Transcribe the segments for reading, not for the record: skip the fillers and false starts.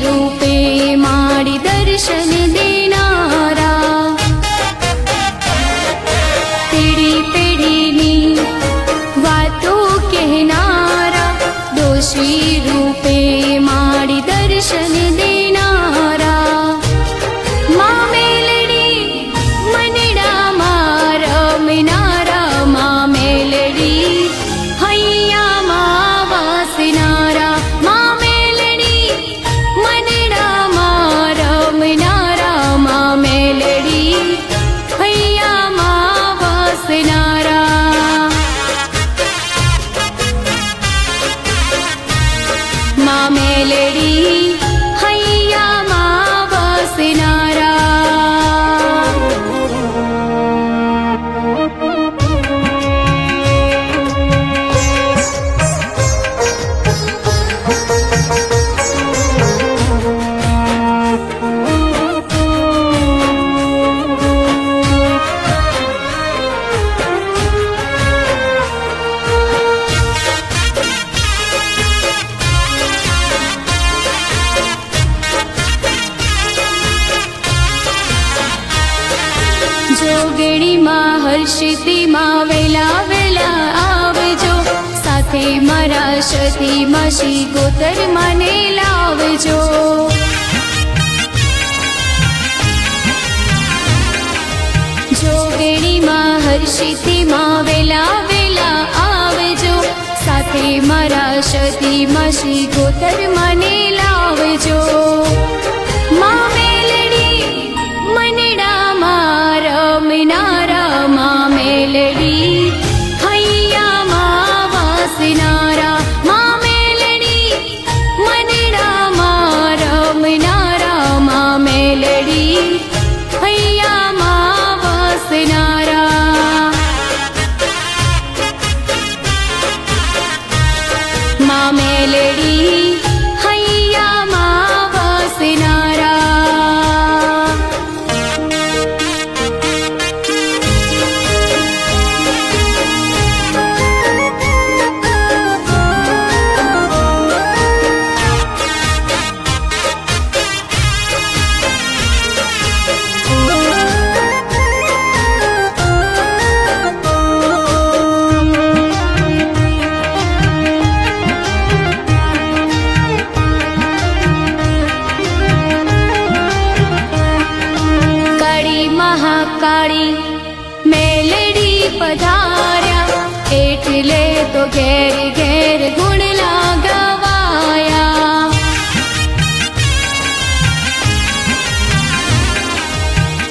रूपे माड़ी दर्शन देनारा, पीढ़ी पीढ़ीनी वातो कहनारा, दोषी रूपे माड़ी दर्शन देनारा। माँ मेलडी मनडा मारा मिनारा, माँ मेलडी हैया माँ वासनारा, माँ मेलडी मनडा मारा मिनारा, माँ मेलडी हैया माँ वासनारा। माँ मेलडी हैया माँ वासनारा। जोगणी माँ हर्षिती माँ वेला वेला आवजो, साथे मारा सती मासी गोतर माने लावजो। जोगणी माँ हर्षिती माँ वेला वेला आवजो, साथे मारा सती मासी गोतर माने लावजो। माँ मेलडी मनडा मारा मिनारा, माँ मेलडी हैया माँ वासनारा, माँ मेलडी मनडा मारा मिनारा, माँ मेलडी हैया माँ वासनारा। माँ मेलडी हैया माँ वासनारा। महाकाली मेलडी पधार्या, एटले तो घेर घेर गुण लगावाया।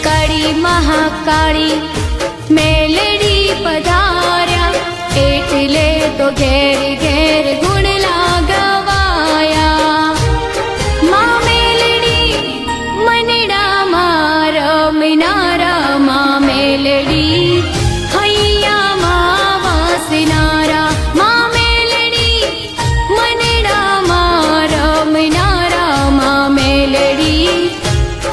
काली महाकाली मेलडी पधार्या, एटले तो घेर घेर गुण लगावाया। माँ मेलडी मनडा मारा मिनारा, माँ मेलडी हैया माँ वासनारा, माँ मेलडी मनडा मारा मिनारा, माँ मेलडी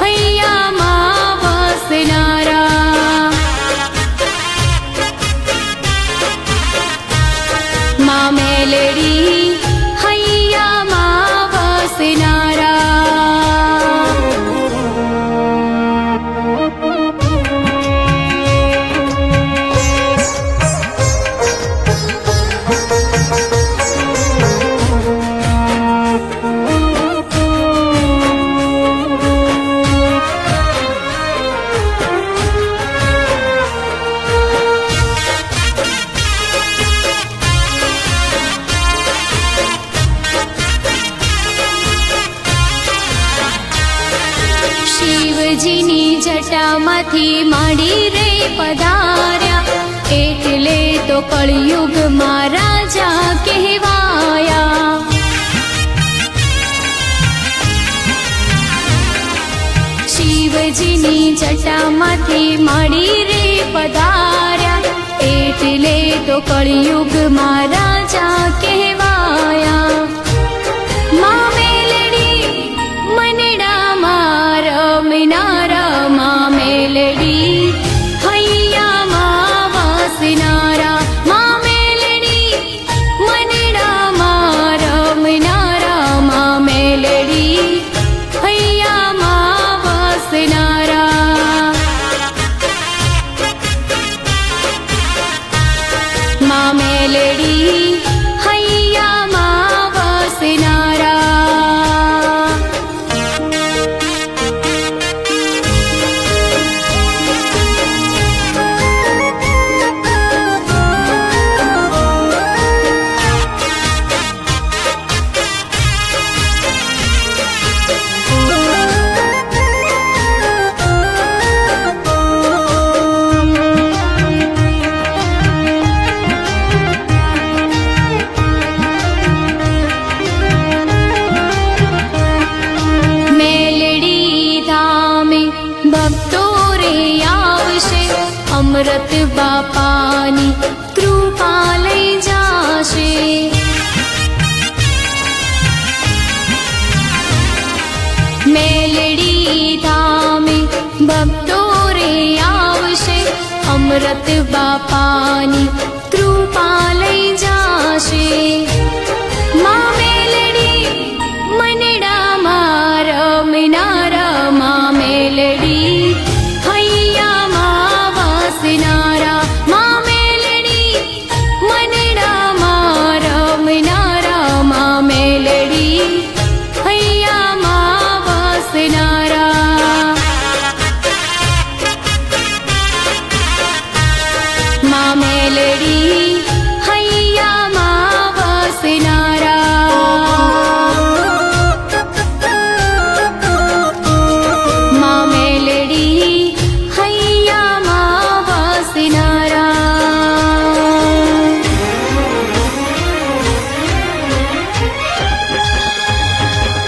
हैया माँ वासनारा। माँ मेलडी हैया माँ वासनारा। शिवजीनी जटामाथी माड़ी रे पधार्या, एटले तो कलयुग मां राजा कहवाया। शिवजीनी जटामाथी माड़ी रे पधार्या, एटले तो कलयुग मां राजा कहवाया। माँ मेलडी मनडा मारा मिनारा, माँ मेलडी हैया माँ वासनारा, माँ मेलडी मनडा मारा मिनारा, माँ मेलडी અમૃત બાપાની કૃપા લઈ જાશે. મેલડી ધામે ભક્તો રે આવશે, અમૃત બાપાની કૃપા લઈ જાશે. મા મેલડી મનડામાં રમનારા, મા મેલડી હૈયામાં વાસનારા, મા મેલડી મનડામાં રમનારા, મા મેલડી હૈયામાં વાસનારા. મા મેલડી હૈયામાં વાસનારા, મા મેલડી હૈયામાં વાસનારા.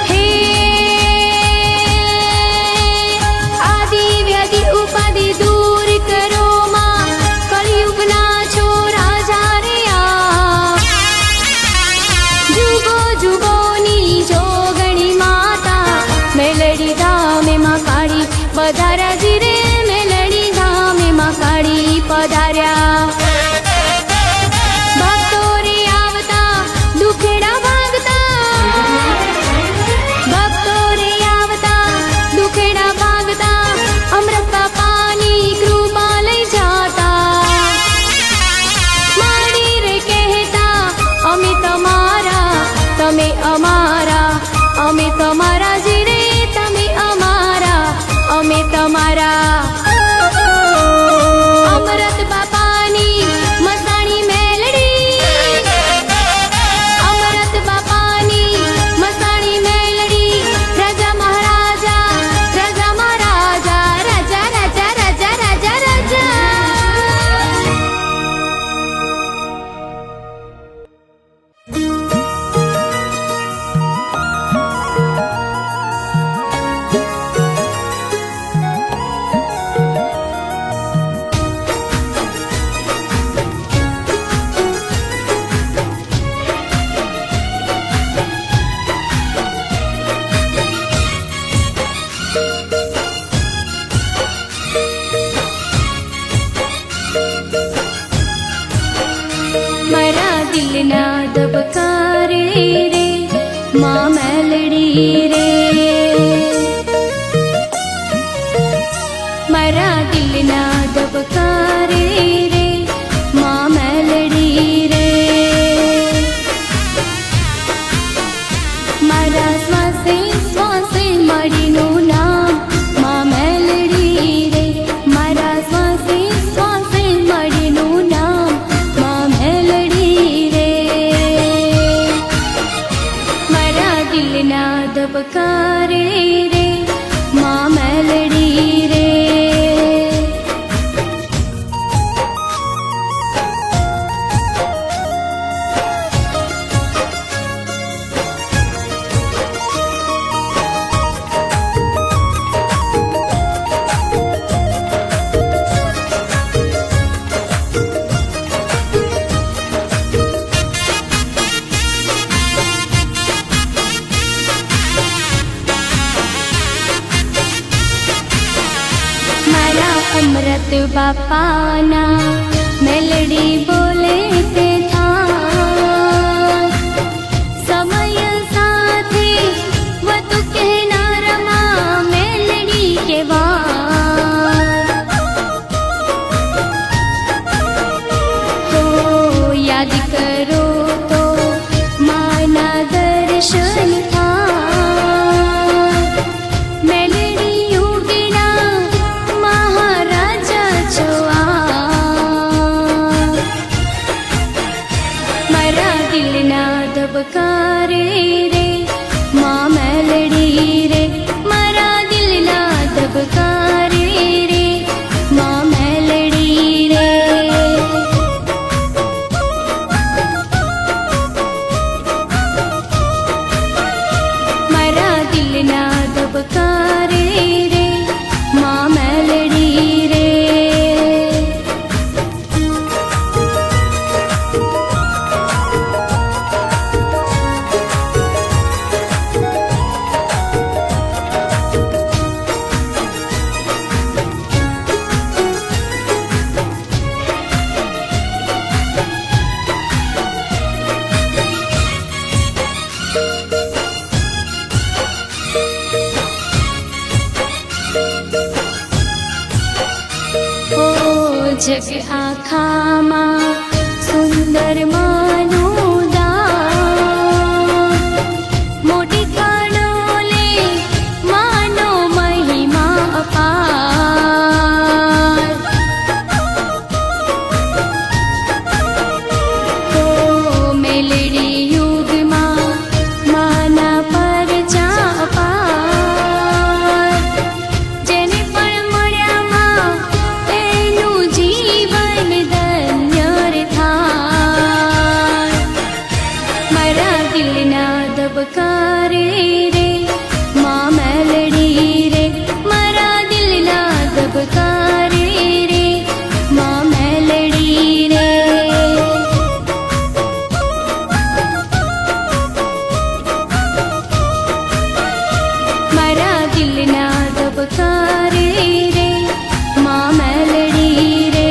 હે આદિ વ્યાધિ ઉપાધિ દૂર કરો માં, કળિયુગના છો રાજા રે આપ. જુગો જુગોની જોગણી માતા, મેલડી ધામે માં કાળી પધાર્યા જી રે, મેલડી ધામે માં કાળી પધાર્યા. ભક્તો રે આવતા દુખેડા ભાગતા, ભક્તો રે આવતા દુખેડા ભાગતા, અમૃત બાપાની કૃપા લઈ જાતા. મારી રે કહેતા અમે તમારા, તમે અમારા, અમે તમારા જી રે, તમે અમારા, અમે તમારા. અમૃત બાપાની મસાણી મેલડી, અમૃત બાપાની મસાણી મેલડી, રાજા મહારાજા, રાજા મહારાજા, રાજા રાજા રાજા રાજા રાજા. મારા દિલના ધબકારે રે મા મેલડી રે, મારા દિલના ધબકારે રે મા મેલડી રે. મારા શ્વાસે શ્વાસે મળીનું નામ મા મેલડી રે, મારા શ્વાસે શ્વાસે મળીનું નામ મા મેલડી રે. મારા દિલના ધબકારે રે મા મેલડી રે. મારા અમૃત બાપાના મેલડી બોલે તે થાય, સમય સાથે વધુ કહેનારમાં મેલડી કહેવાય. તો યાદ કરો તો માના દર્શન થાય, મેલડી યુગના મહારાજા છો આ. જગ આખામાં સુંદર માનું દાન, મોટી કાળોલે માનો મહિમા અપાર. ઓ મેલડી યુગમાં માના પરચા અપાર, જેને પણ મળ્યામાં તેનું જીવન ધન્ય રે થાય. મારા દિલના ધબકારે રે માં મેલડી રે, મારા દિલના ધબકારે રે માં મેલડી રે. મારા દિલના ધબકારે રે માં મેલડી રે.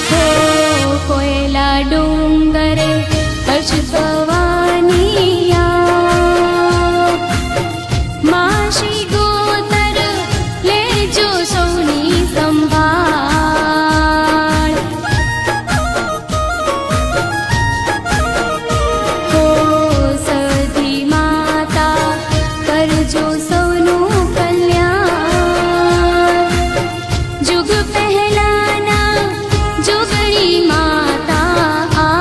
હો કોયલા ડુંગરે હર્ષ થવાની યાદ, માસી ગોતર લેજો સૌની સંભાળ. હો સધી માતા કરજો સૌનું કલ્યાણ, જુગ પહેલાના જોગણી માતા આ.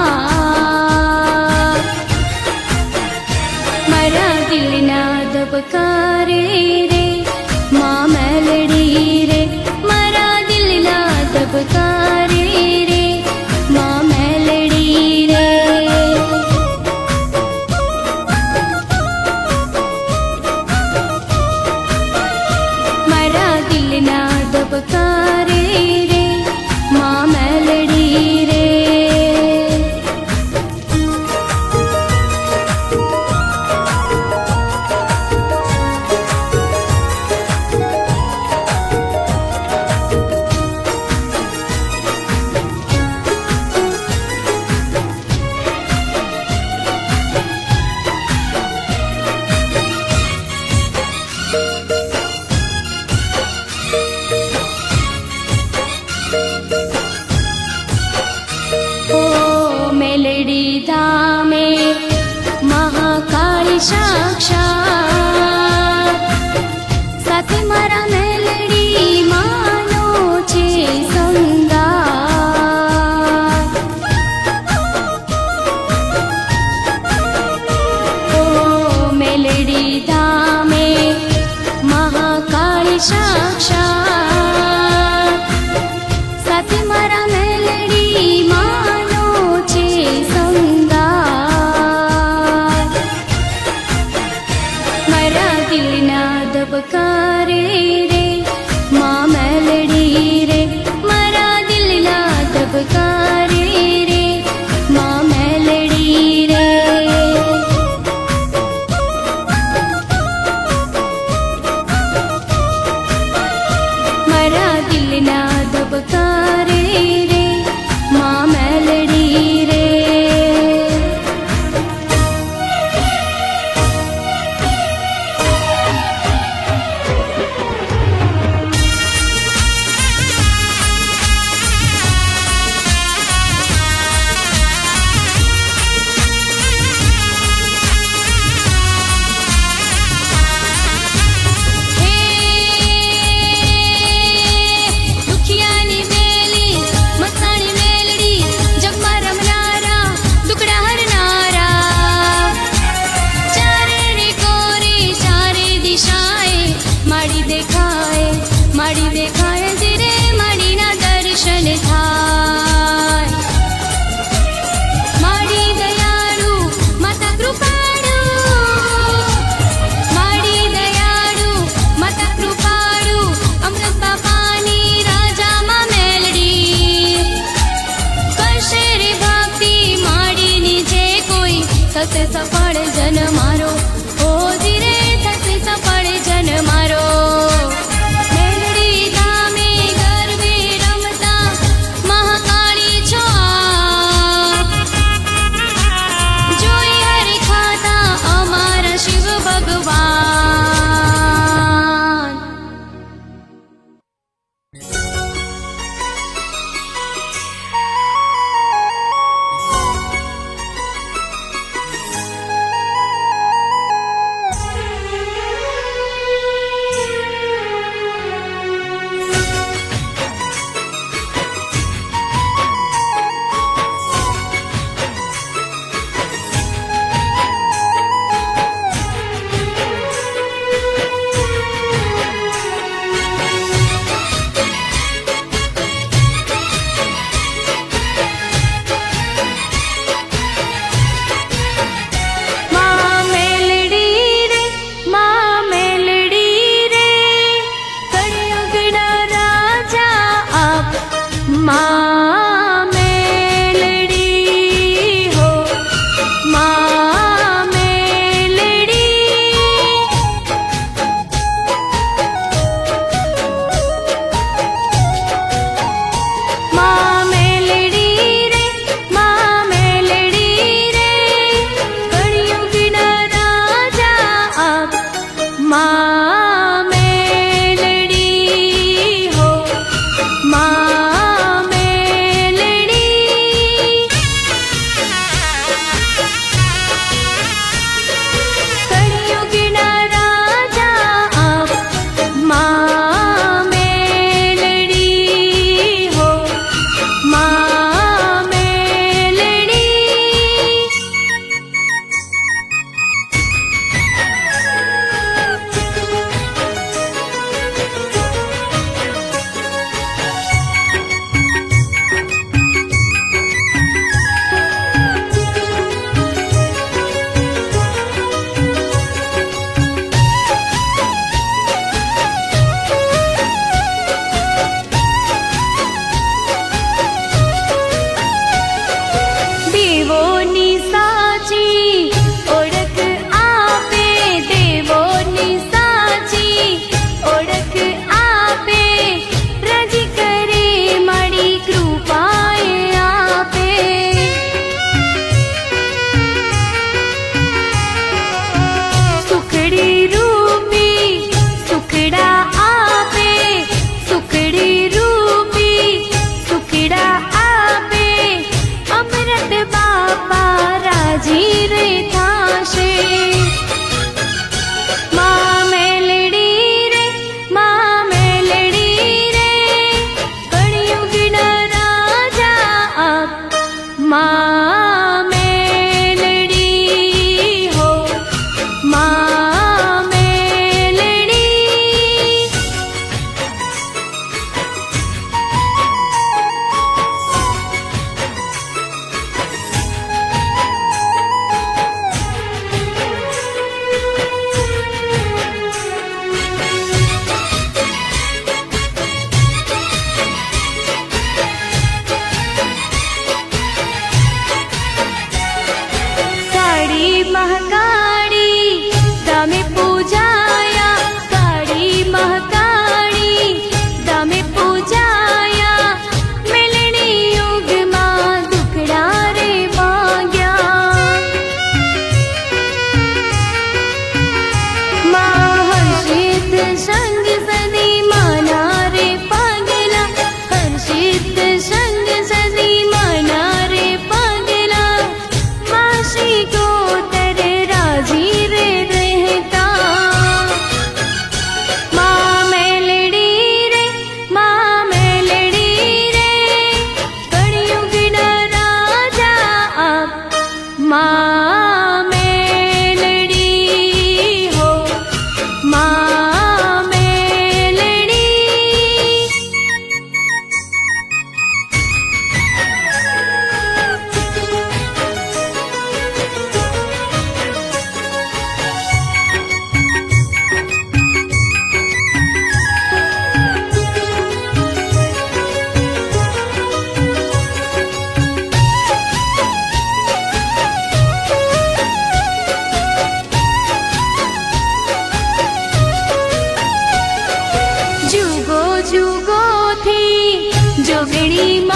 મારા દિલના ધબકારે રે માં મેલડી રે, મારા દિલના ધબકારે રે માં મેલડી રે. મારા દિલના ધબકારે રે માં મેલડી રે. ઓ મેલડી ધામે મહાકાળી સાક્ષાત, સાથે મારા મેલડી માનો છે સંગાત. ઓ મેલડી ધામે મહાકાળી સાક્ષાત, સાથે મારા મેલડી માનો છે સંગાત. મારા દિલના ધબકારે રે માં મેલડી રે, મારા દિલના ધબકારે રે માં મેલડી રે. મારા દિલના ધબકારે રે માં મેલડી રે. હે દુખી મેલડી